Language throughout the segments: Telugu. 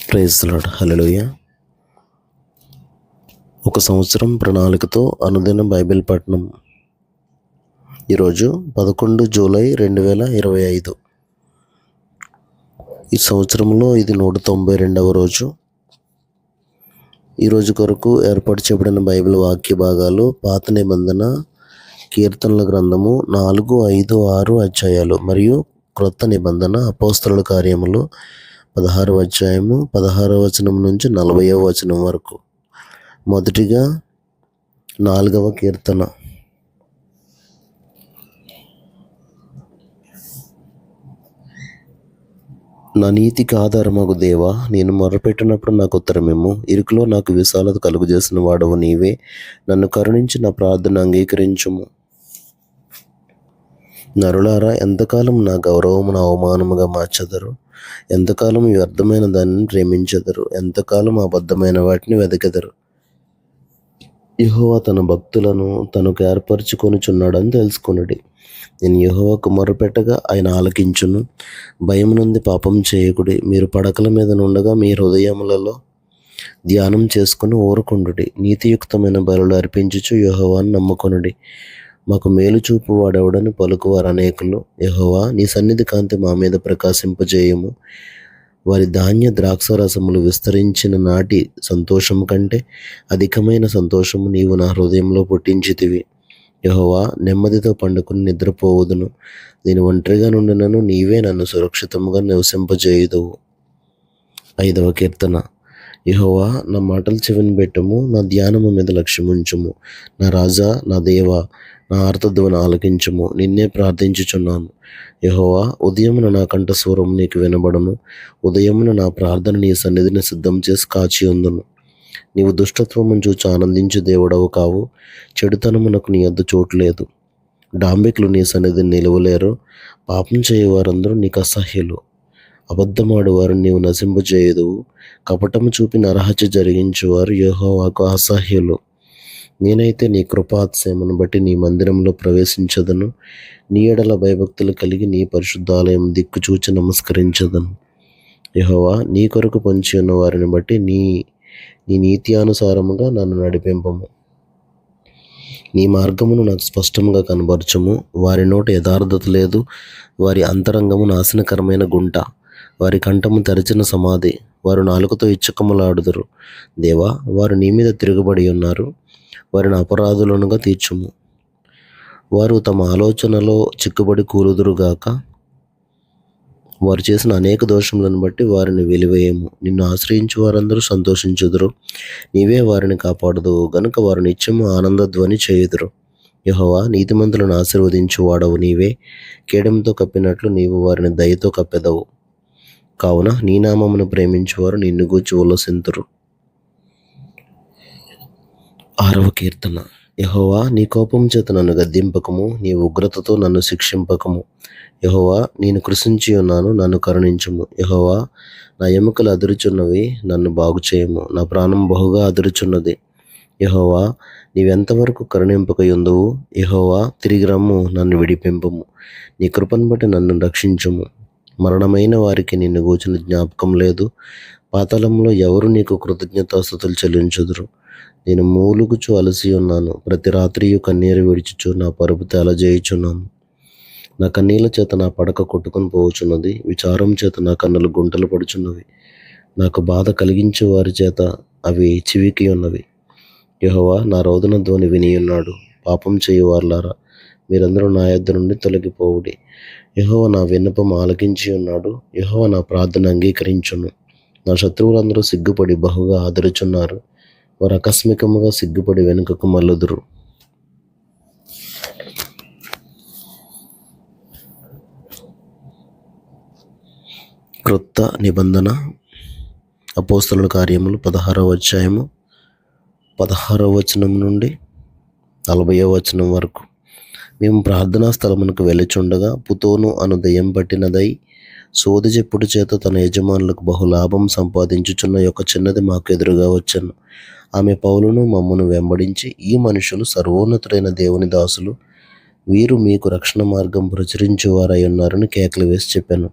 Praise the lord. హల్లెలూయా. ఒక సంవత్సరం ప్రణాళికతో అనుదిన బైబిల్ పఠనం. ఈరోజు 11 జూలై 2025. ఈ సంవత్సరంలో ఇది 192వ రోజు. ఈరోజు కొరకు ఏర్పాటు చేయబడిన బైబిల్ వాక్య భాగాలు పాత నిబంధన కీర్తనల గ్రంథము 4, 5, 6 అధ్యాయాలు మరియు క్రొత్త నిబంధన అపోస్తలుల కార్యములు 16వ అధ్యాయము 16వ వచనం నుంచి 40వ వచనం వరకు. మొదటిగా 4వ కీర్తన. నా నీతికి ఆధారమగు దేవా, నేను మొరపెట్టినప్పుడు నాకు ఉత్తరమిమ్ము. ఇరుకులో నాకు విశాలత కలుగజేసిన వాడవు నీవే. నన్ను కరుణించి నా ప్రార్థన అంగీకరించుము. నరులారా, ఎంతకాలం నా గౌరవమును అవమానముగా మార్చెదరు? ఎంతకాలం వ్యర్థమైన దానిని ప్రేమించెదరు? ఎంతకాలం అబద్ధమైన వాటిని వెదకెదరు? యెహోవా తన భక్తులను తనకు ఏర్పరచుకొనుచున్నాడని తెలుసుకొనుడి. నేను యెహోవాకు మొరపెట్టగా ఆయన ఆలకించును. భయం నుండి పాపం చేయకుడి. మీరు పడకల మీద నుండగా మీ హృదయములలో ధ్యానం చేసుకుని ఊరకుండుడి. నీతియుక్తమైన బలులు అర్పించుచు యెహోవాను నమ్ముకొనుడి. మాకు మేలు చూపు వాడెవడని పలుకువారు అనేకులు. యెహోవా, నీ సన్నిధి కాంతి మా మీద ప్రకాశింపజేయము. వారి ధాన్య ద్రాక్షరసములు విస్తరించిన నాటి సంతోషము కంటే అధికమైన సంతోషము నీవు నా హృదయంలో పుట్టించితివి. యెహోవా, నెమ్మదితో పండుకుని నిద్రపోవుదును. నేను ఒంటరిగా నుండినను నీవే నన్ను సురక్షితముగా నివసింపజేయుదువు. 5వ కీర్తన. యెహోవా, నా మాటలు చెవిని పెట్టము, నా ధ్యానము మీద లక్ష్యముంచుము. నా రాజా, నా దేవా, నా ఆర్తధ్వని ఆలకించుము. నిన్నే ప్రార్థించుచున్నాను. యెహోవా, ఉదయమున నా కంఠస్వరం నీకు వినబడును. ఉదయమున నా ప్రార్థన నీ సన్నిధిని సిద్ధం చేసి కాచి ఉందును. నీవు దుష్టత్వమును చూచి ఆనందించు దేవుడవు కావు. చెడుతనమునకు నీ యొద్ద చోటు లేదు. డాంబికులు నీ సన్నిధిని నిలువలేరు. పాపం చేయవారందరూ నీకు అసహ్యులు. అబద్ధమాడు వారిని నీవు నశింపజేయుదువు. కపటము చూపి నరహత్య జరిగించువారు యెహోవాకు అసహ్యులు. నేనైతే నీ కృపాతిశయమును బట్టి నీ మందిరంలో ప్రవేశించదను. నీ ఎడల భయభక్తులు కలిగి నీ పరిశుద్ధాలయం దిక్కు చూచి నమస్కరించదను. యెహోవా, నీ కొరకు పొంచి ఉన్న వారిని బట్టి నీ నీత్యానుసారముగా నన్ను నడిపింపము. నీ మార్గమును నాకు స్పష్టంగా కనబరచుము. వారి నోట యథార్థత లేదు. వారి అంతరంగము నాశనకరమైన గుంట. వారి కంఠము తెరచిన సమాధి. వారు నాలుకతో ఇచ్చకములాడుదురు. దేవా, వారు నీ మీద తిరుగుబడి ఉన్నారు. వారిని అపరాధులనుగా తీర్చుము. వారు తమ ఆలోచనలో చిక్కుబడి కూలుదురుగాక. వారు చేసిన అనేక దోషములను బట్టి వారిని వెలివేయము. నిన్ను ఆశ్రయించు వారందరూ సంతోషించుదురు. నీవే వారిని కాపాడుదువు గనుక వారు నిత్యము ఆనందధ్వని చేయుదురు. యెహోవా, నీతిమంతులను ఆశీర్వదించు వాడవు నీవే. కేడెంతో కప్పినట్లు నీవు వారిని దయతో కప్పెదవు. కావున నీ నామమును ప్రేమించువారు నిన్ను గూర్చి ఉల్లసింతురు. 6వ కీర్తన. యెహోవా, నీ కోపం చేత నన్ను గద్దింపకము. నీ ఉగ్రతతో నన్ను శిక్షింపకము. యెహోవా, నేను కృశించి ఉన్నాను, నన్ను కరుణించుము. యెహోవా, నా ఎముకలు అదురుచున్నవి, నన్ను బాగు చేయము. నా ప్రాణం బహుగా అదురుచున్నది. యెహోవా, నీవెంతవరకు కరుణింపకయుందువు? యెహోవా, తిరిగి రమ్ము, నన్ను విడిపింపుము. నీ కృపను బట్టి నన్ను రక్షించుము. మరణమైన వారికి నిన్ను గూర్చిన జ్ఞాపకం లేదు. పాతాళంలో ఎవరు నీకు కృతజ్ఞతాస్తుతులు చెల్లించుదురు? నేను మూలుగుచు అలసి ఉన్నాను. ప్రతి రాత్రియు కన్నీరు విడిచుచు నా పరుపు తేలజేయుచున్నాను. నా కన్నీళ్ళ చేత నా పడక కొట్టుకొని పోవచున్నది. విచారం చేత నా కన్నులు గుంటలు పడుచున్నవి. నాకు బాధ కలిగించే వారి చేత అవి చివికి ఉన్నవి. యెహోవా, నా రోదన ధ్వని వినియున్నాడు. పాపం చేయువారులారా, మీరందరూ నా యొద్ద నుండి తొలగిపోవుడి. యెహోవా నా విన్నపం ఆలకించి ఉన్నాడు. యెహోవా నా ప్రార్థన అంగీకరించును. నా శత్రువులందరూ సిగ్గుపడి బహుగా ఆదరుచున్నారు. వారు ఆకస్మికముగా సిగ్గుపడి వెనుకకు మల్లుదురు. క్రొత్త నిబంధన అపోస్తలుల కార్యములు 16వ అధ్యాయము 16వ వచనం నుండి 40వ వచనం వరకు. మేము ప్రార్థనా స్థలమునకు వెళ్ళుచుండగా పుతోను అను దెయ్యం పట్టినదై సోది చెప్పుడు చేత తన యజమానులకు బహులాభం సంపాదించుచున్న ఒక చిన్నది మాకు ఎదురుగా వచ్చెను. ఆమె పౌలును మమ్మను వెంబడించి, ఈ మనుషులు సర్వోన్నతుడైన దేవుని దాసులు, వీరు మీకు రక్షణ మార్గం ప్రచురించువారై ఉన్నారని కేకలు వేసి చెప్పాను.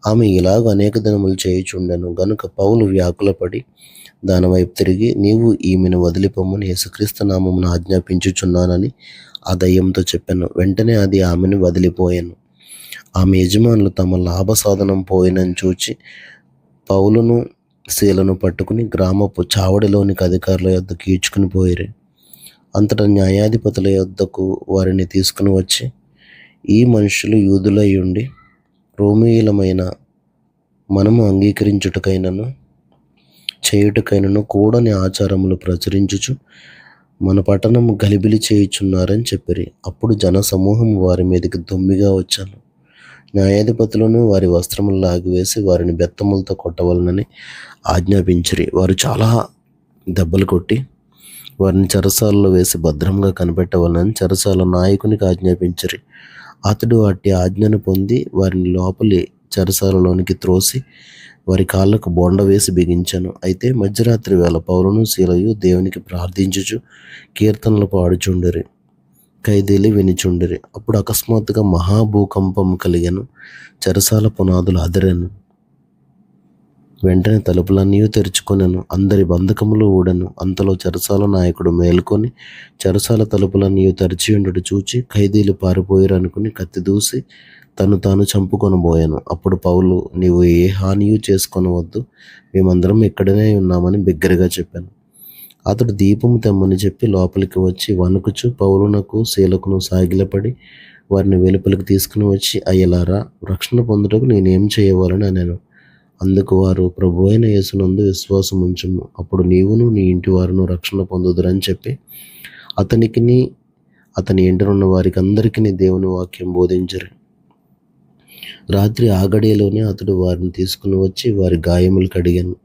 ఆమె ఇలాగ అనేక దినములు చేయుచుండెను గనుక పౌలు వ్యాకులపడి దాని వైపు తిరిగి, నీవు ఈమెను వదిలిపోమ్మని యేసుక్రీస్తు నామమున ఆజ్ఞాపించుచున్నానని ఆ దయ్యంతో చెప్పాను. వెంటనే అది ఆమెను వదిలిపోయాను. ఆమె యజమానులు తమ లాభ సాధనం పోయినని చూచి పౌలును శీలను పట్టుకుని గ్రామపు చావడిలోనికి అధికారుల యొద్దకు ఈడ్చుకుని పోయిరి. అంతటా న్యాయాధిపతుల యొద్దకు వారిని తీసుకుని వచ్చి, ఈ మనుషులు యూదులై ఉండి రోమీయులమైన మనము అంగీకరించుటకైనను చేయుటకైనను కూడని ఆచారములు ప్రచురించుచు మన పట్టణము గలిబిలి చేయుచున్నారని చెప్పిరి. అప్పుడు జన సమూహం వారి మీదకి దొమ్మిగా వచ్చాను. న్యాయాధిపతులను వారి వస్త్రములు లాగివేసి వారిని బెత్తములతో కొట్టవలనని ఆజ్ఞాపించిరి. వారు చాలా దెబ్బలు కొట్టి వారిని చెరసాలలో వేసి భద్రంగా కనిపెట్టవలనని చెరసాల నాయకునికి ఆజ్ఞాపించిరి. అతడు అట్టి ఆజ్ఞను పొంది వారిని లోపలి చెరసాలలోనికి త్రోసి వారి కాళ్ళకు బోండ వేసి బిగించాను. అయితే మధ్యరాత్రి వేళ పౌలును శీలయు దేవునికి ప్రార్థించుచు కీర్తనలు పాడుచుండిరి. ఖైదీలు వినిచుండిరి. అప్పుడు అకస్మాత్తుగా మహాభూకంపం కలిగెను. చెరసాల పునాదులు అదిరెను. వెంటనే తలుపులన్నీ తెరుచుకొనెను. అందరి బంధకములు ఊడెను. అంతలో చెరసాల నాయకుడు మేల్కొని చెరసాల తలుపులన్నీ తెరిచియుండుట చూచి ఖైదీలు పారిపోయిరనుకుని కత్తి దూసి తను తాను చంపుకొనబోయాను. అప్పుడు పౌలు, నీవు ఏ హానియు చేసుకొనవద్దు, మేమందరం ఇక్కడనే ఉన్నామని బిగ్గరగా చెప్పాను. అతడు దీపము తెమ్మని చెప్పి లోపలికి వచ్చి వణుకుచు పౌలునకు శీలకును సాగిలపడి వారిని వెలుపలికి తీసుకుని వచ్చి, అయ్యలారా, రక్షణ పొందుటకు నేనేం చేయవాలని అనేను. అందుకు వారు, ప్రభు అయిన యేసునందు విశ్వాసం ఉంచుము, అప్పుడు నీవును నీ ఇంటి వారును రక్షణ పొందుదురని చెప్పి అతనికిని అతని ఇంటనున్న వారికి అందరికీ దేవుని వాక్యం బోధించరు. రాత్రి ఆ గడియలోనే అతడు వారిని తీసుకుని వచ్చి వారి గాయములు కడిగాను.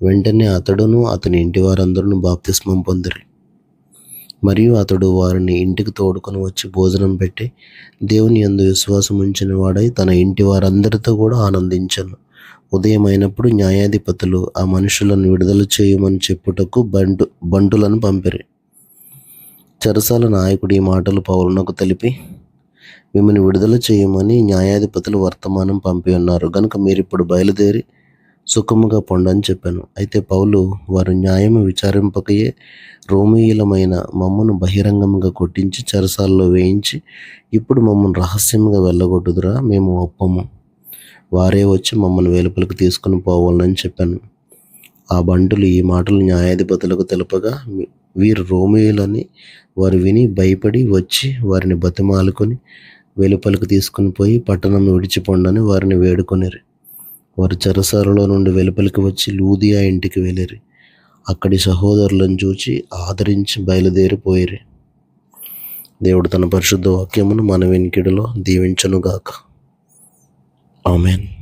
వెంటనే అతడును అతని ఇంటి వారందరూ బాప్తిస్మం పొందిరి. మరియు అతడు వారిని ఇంటికి తోడుకొని వచ్చి భోజనం పెట్టి దేవుని యందు విశ్వాసం ఉంచిన వాడై తన ఇంటి వారందరితో కూడా ఆనందించను. ఉదయం అయినప్పుడు న్యాయాధిపతులు ఆ మనుషులను విడుదల చేయమని చెప్పుటకు బంటులను పంపిరి. చెరసాల నాయకుడు ఈ మాటలు పౌలునకు తెలిపి, మిమ్మల్ని విడుదల చేయమని న్యాయాధిపతులు వర్తమానం పంపి ఉన్నారు గనుక మీరిప్పుడు బయలుదేరి సుఖముగా పొండని చెప్పాను. అయితే పౌలు, వారు న్యాయము విచారింపకయే రోమీయులమైన మమ్మను బహిరంగంగా కొట్టించి చెరసాలలో వేయించి ఇప్పుడు మమ్మల్ని రహస్యంగా వెళ్ళగొట్టుదురా, మేము ఒప్పము. వారే వచ్చి మమ్మల్ని వెలుపలకు తీసుకుని పోవాలని చెప్పాను. ఆ బంటులు ఈ మాటలు న్యాయాధిపతులకు తెలుపగా వీరు రోమీయులని వారు విని భయపడి వచ్చి వారిని బతిమాలుకొని వెలుపలకు తీసుకుని పోయి పట్టణం విడిచిపోండని వారిని వేడుకొనిరి. వారు చెరసాలలో నుండి వెలుపలికి వచ్చి లూదియా ఇంటికి వెళ్ళిరి. అక్కడి సహోదరులను చూచి ఆదరించి బయలుదేరిపోయిరి. దేవుడు తన పరిశుద్ధ వాక్యమును మన వినికిడిలో దీవించునుగాక. ఆమెన్.